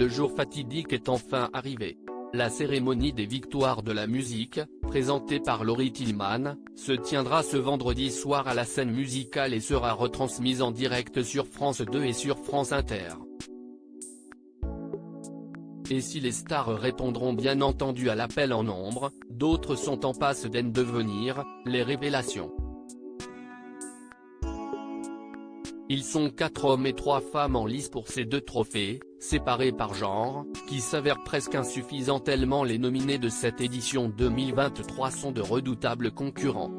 Le jour fatidique est enfin arrivé. La cérémonie des victoires de la musique, présentée par Laurie Tillman, se tiendra ce vendredi soir à la Scène Musicale et sera retransmise en direct sur France 2 et sur France Inter. Et si les stars répondront bien entendu à l'appel en nombre, d'autres sont en passe d'en devenir les révélations. Ils sont 4 hommes et 3 femmes en lice pour ces 2 trophées, séparés par genre, qui s'avèrent presque insuffisants tellement les nominés de cette édition 2023 sont de redoutables concurrents.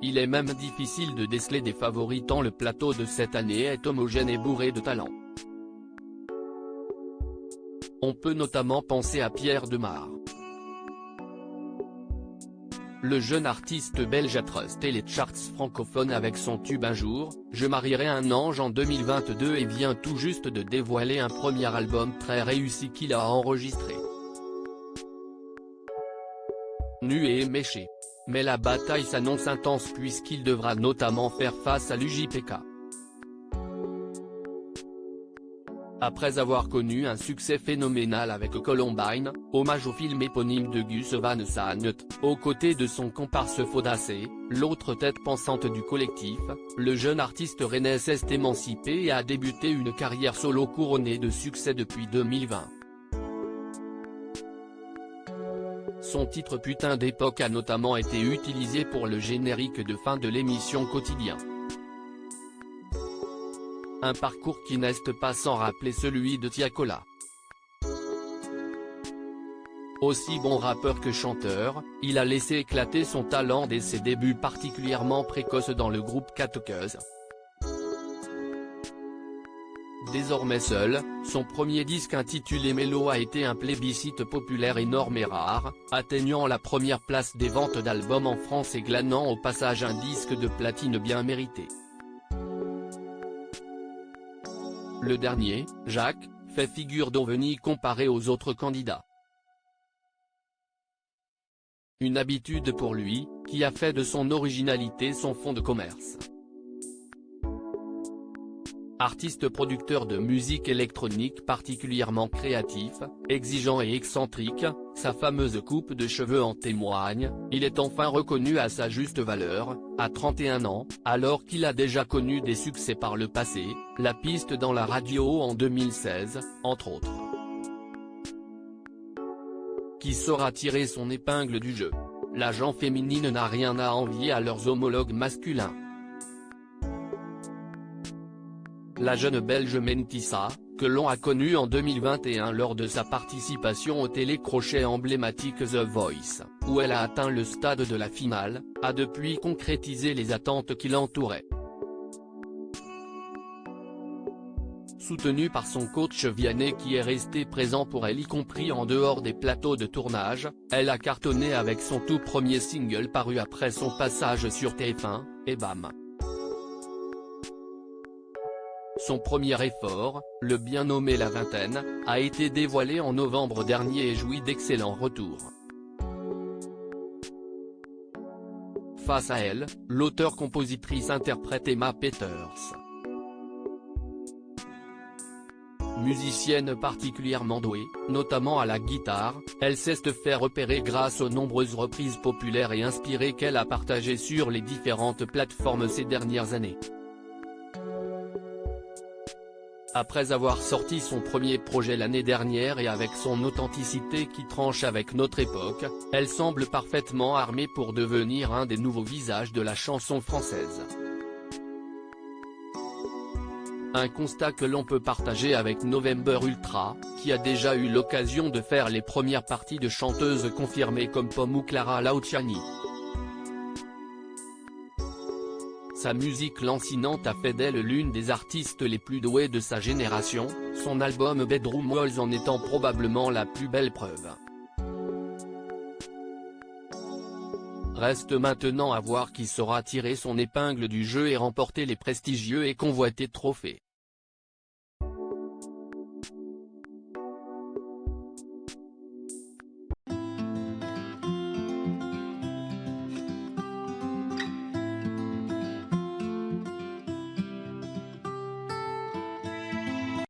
Il est même difficile de déceler des favoris tant le plateau de cette année est homogène et bourré de talent. On peut notamment penser à Pierre Demar. Le jeune artiste belge a trusté les charts francophones avec son tube Un jour, je marierai un ange en 2022 et vient tout juste de dévoiler un premier album très réussi qu'il a enregistré. Nu et éméché. Mais la bataille s'annonce intense puisqu'il devra notamment faire face à l'UJPK. Après avoir connu un succès phénoménal avec Columbine, hommage au film éponyme de Gus Van Sant, aux côtés de son comparse Faudacé, l'autre tête pensante du collectif, le jeune artiste rennais s'est émancipé et a débuté une carrière solo couronnée de succès depuis 2020. Son titre Putain d'époque a notamment été utilisé pour le générique de fin de l'émission Quotidien. Un parcours qui n'est pas sans rappeler celui de Tiakola. Aussi bon rappeur que chanteur, il a laissé éclater son talent dès ses débuts particulièrement précoces dans le groupe Catokeuz. Désormais seul, son premier disque intitulé Mélo a été un plébiscite populaire énorme et rare, atteignant la première place des ventes d'albums en France et glanant au passage un disque de platine bien mérité. Le dernier, Jacques, fait figure d'ovni comparé aux autres candidats. Une habitude pour lui, qui a fait de son originalité son fonds de commerce. Artiste-producteur de musique électronique particulièrement créatif, exigeant et excentrique, sa fameuse coupe de cheveux en témoigne, il est enfin reconnu à sa juste valeur, à 31 ans, alors qu'il a déjà connu des succès par le passé, la piste dans la radio en 2016, entre autres. Qui saura tirer son épingle du jeu? La gent féminine n'a rien à envier à leurs homologues masculins. La jeune belge Mentissa, que l'on a connue en 2021 lors de sa participation au télécrochet emblématique The Voice, où elle a atteint le stade de la finale, a depuis concrétisé les attentes qui l'entouraient. Soutenue par son coach Vianney qui est resté présent pour elle y compris en dehors des plateaux de tournage, elle a cartonné avec son tout premier single paru après son passage sur TF1, et bam. Son premier effort, le bien nommé La Vingtaine, a été dévoilé en novembre dernier et jouit d'excellents retours. Face à elle, l'auteure-compositrice-interprète Emma Peters. Musicienne particulièrement douée, notamment à la guitare, elle sait se faire repérer grâce aux nombreuses reprises populaires et inspirées qu'elle a partagées sur les différentes plateformes ces dernières années. Après avoir sorti son premier projet l'année dernière et avec son authenticité qui tranche avec notre époque, elle semble parfaitement armée pour devenir un des nouveaux visages de la chanson française. Un constat que l'on peut partager avec November Ultra, qui a déjà eu l'occasion de faire les premières parties de chanteuses confirmées comme Pomme ou Clara Luciani. Sa musique lancinante a fait d'elle l'une des artistes les plus douées de sa génération, son album Bedroom Walls en étant probablement la plus belle preuve. Reste maintenant à voir qui saura tirer son épingle du jeu et remporter les prestigieux et convoités trophées.